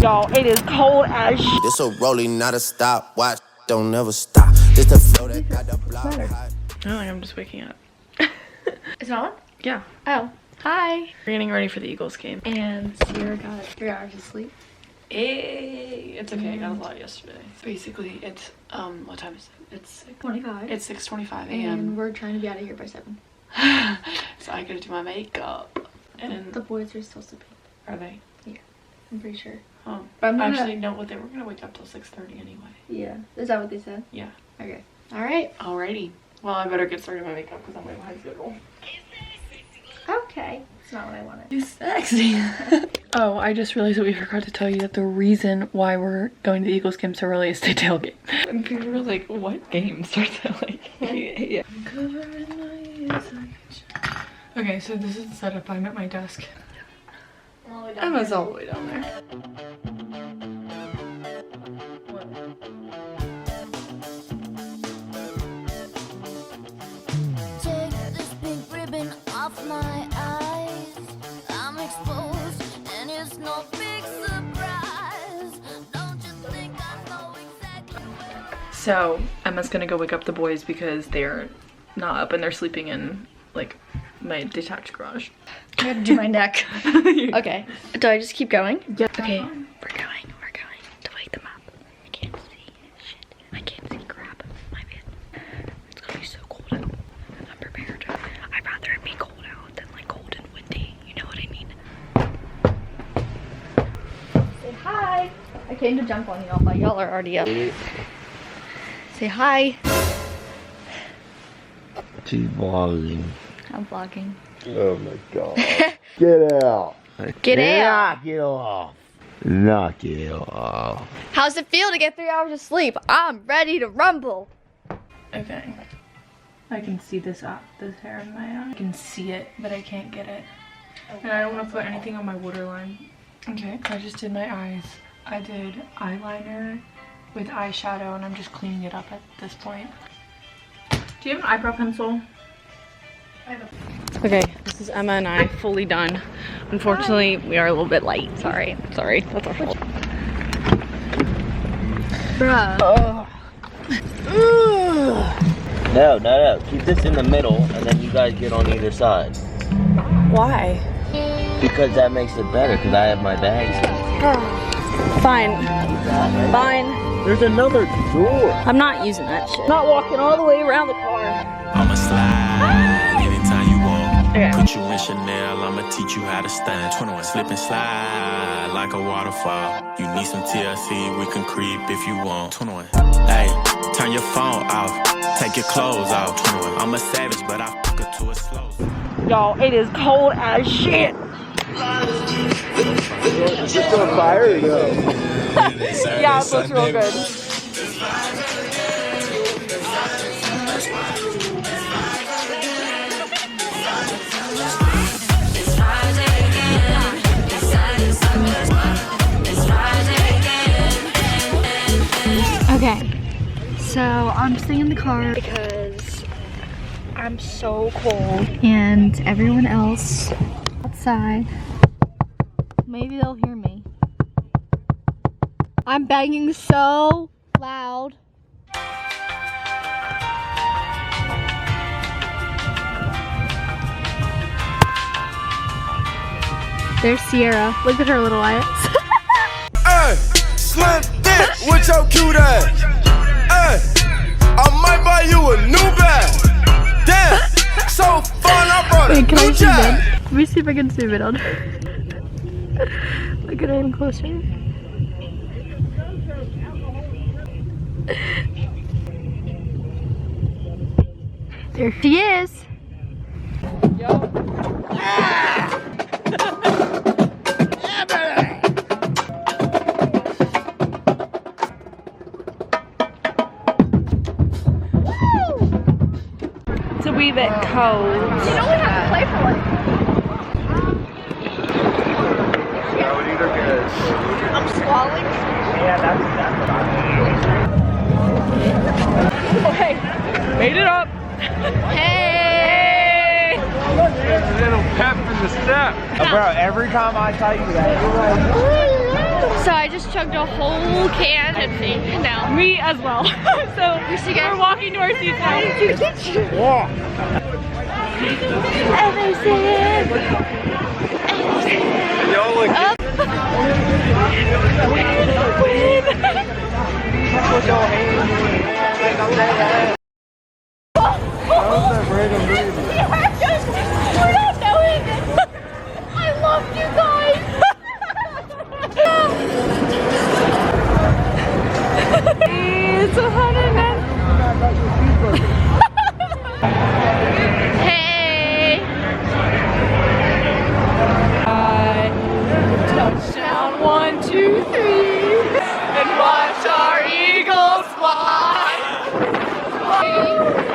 Y'all, it is cold as shit. This a rolling, not a stop. Watch, don't never stop. This the flow that got the block hot. Oh, I'm just waking up. It's not on? Yeah. Oh. Hi. We're getting ready for the Eagles game. And Sierra got 3 hours of sleep. Hey, it's okay. I got a lot yesterday. Basically, it's what time is it? It's 6:25. It's 6:25 a.m. And we're trying to be out of here by 7. So I gotta do my makeup. And the boys are still sleeping. Are they? Yeah, I'm pretty sure. Oh, but I'm actually no. What they were gonna wake up till 6:30 anyway. Yeah. Is that what they said? Yeah. Okay. All right. Alrighty. Well, I better get started on my makeup because I'm way behind schedule. Okay. It's not what I wanted. You're sexy. Oh, I just realized that we forgot to tell you that the reason why we're going to the Eagles game so early is to tailgate. And people were like, what game starts at like 8 a.m.? Okay, so this is the setup. I'm at my desk. Emma's all the way down there. Take this pink ribbon off my eyes. I'm exposed and it's no big surprise. Don't you think I know exactly where So Emma's gonna go wake up the boys because they're not up and they're sleeping in like my detached garage. I gotta do my neck. Okay. Do I just keep going? Yeah. Okay. We're going to wake them up. I can't see shit. I can't see crap. My bad. It's gonna be so cold out. I'm prepared. I'd rather it be cold out than like cold and windy. You know what I mean? Say hi. I came to jump on y'all, but y'all are already up. Say hi. She's vlogging. I'm vlogging. Oh my god. Get out. Get out. Knock it off. Knock it off. How's it feel to get 3 hours of sleep? I'm ready to rumble. Okay. I can see this hair in my eye. I can see it, but I can't get it. And I don't want to put anything on my waterline. Okay, I just did my eyes. I did eyeliner with eyeshadow and I'm just cleaning it up at this point. Do you have an eyebrow pencil? Okay, this is Emma and I fully done. Unfortunately, we are a little bit late. Sorry, that's our fault. Bruh. No. Keep this in the middle and then you guys get on either side. Why? Because that makes it better because I have my bags. Fine. There's another door. I'm not using that shit. I'm not walking all the way around the car. I'ma slide anytime you want. Okay. Put you in Chanel, I'ma teach you how to stand. 21, slip and slide like a waterfall. You need some TLC, we can creep if you want. 21, hey, turn your phone off, take your clothes off. 21, I'm a savage, but I fuck her to a slow. Y'all, it is cold as shit. Just on fire or no? Yeah, it looks real good. Okay, so I'm staying in the car because I'm so cold and everyone else outside, maybe they'll hear me. I'm banging so loud. There's Sierra. Look at her little eyes. Hey, slim thick with your cute ass. Hey, I might buy you a new bag. Damn, so fun, I brought Wait, a can I new zoom in? jack. Let me see if I can zoom in on her. Look at her in closer. There she is. It's a wee bit cold. You know we have to play for it. I'm swallowing. Okay, made it up. Hey! Little pep in the step. Bro, every time I tell you that, you're like, So I just chugged a whole can of Pepsi now. Me as well. So we're walking to our seats now. Y'all look I love you guys. It's 109. Hey. Touchdown, 1, 2, 3. And watch our Eagles fly.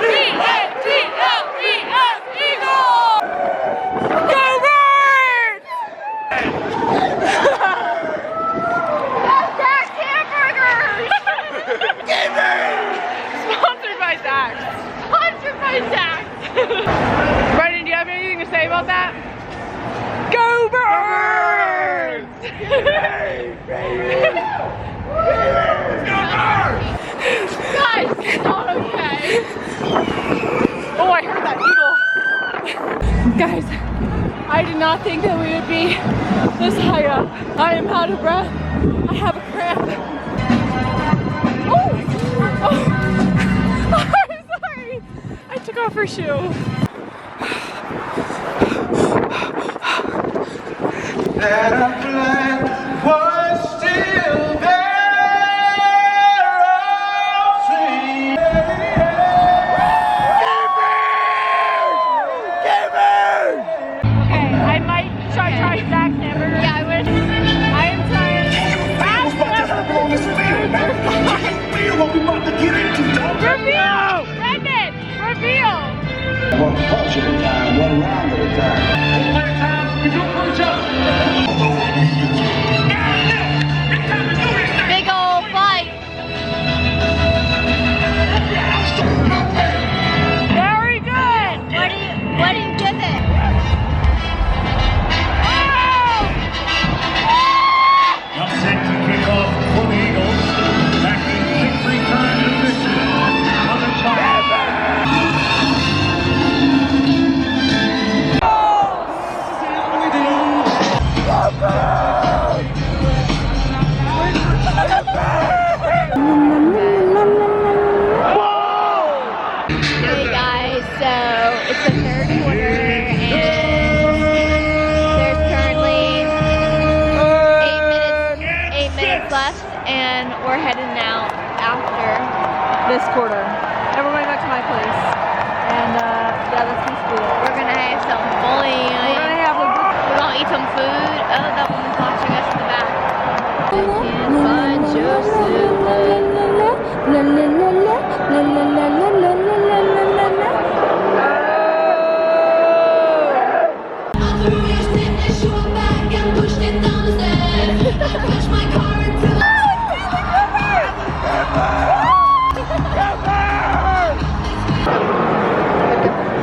E-A-G-L-E-S, Eagles! Go Birds! That's hamburgers. Sponsored by Zach. Sponsored by Zach. Brendan, do you have anything to say about that? Go Birds! Guys, it's not okay. Oh, I heard that eagle. Guys, I did not think that we would be this high up. I am out of breath. I have a cramp. Oh! I'm sorry. I took off her shoe. that our plan was still there. I'll sing. Okay, I might try Zach's hamburger. Yeah, I would. I am trying fast Reveal! Brendan! Reveal! One punch at a time, one round at a time. Big ol' fight. Very good! What do you give it? Now set to kick off for the Eagles. Back in quick return to victory. Other side. Hey guys, so it's the third quarter and there's currently 8 minutes left and we're heading out after. This quarter. And we're going back to my place. And yeah, that's my school. We're gonna have some bowling. We're gonna eat some food. Oh, that woman's watching us in the back. I can't find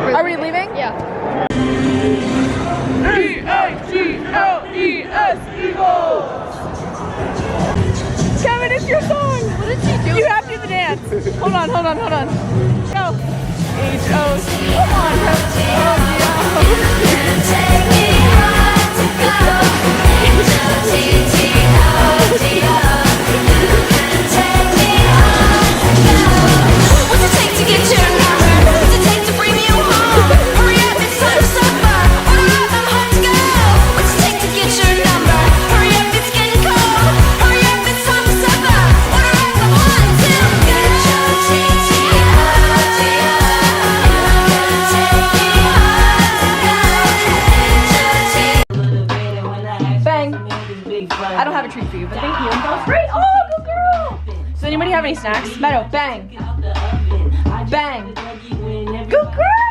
Are we leaving? Yeah. E-A-G-L-E-S, Eagles! Kevin, it's your song! What did she do? You have to do the dance. Hold on. Go. H-O-C. Come on, What's it take to get your number? What's it take to bring you home? Hurry up, it's time to suffer. Order up, I'm home to go. What's it take to get your number? Hurry up, it's getting cold. Hurry up, it's time to suffer. Order up, I'm home to go. Bang. I don't have a treat for you, but thank you. That was great. Oh, good girl. Does anybody have any snacks? Meadow, bang. Bang. Good girl.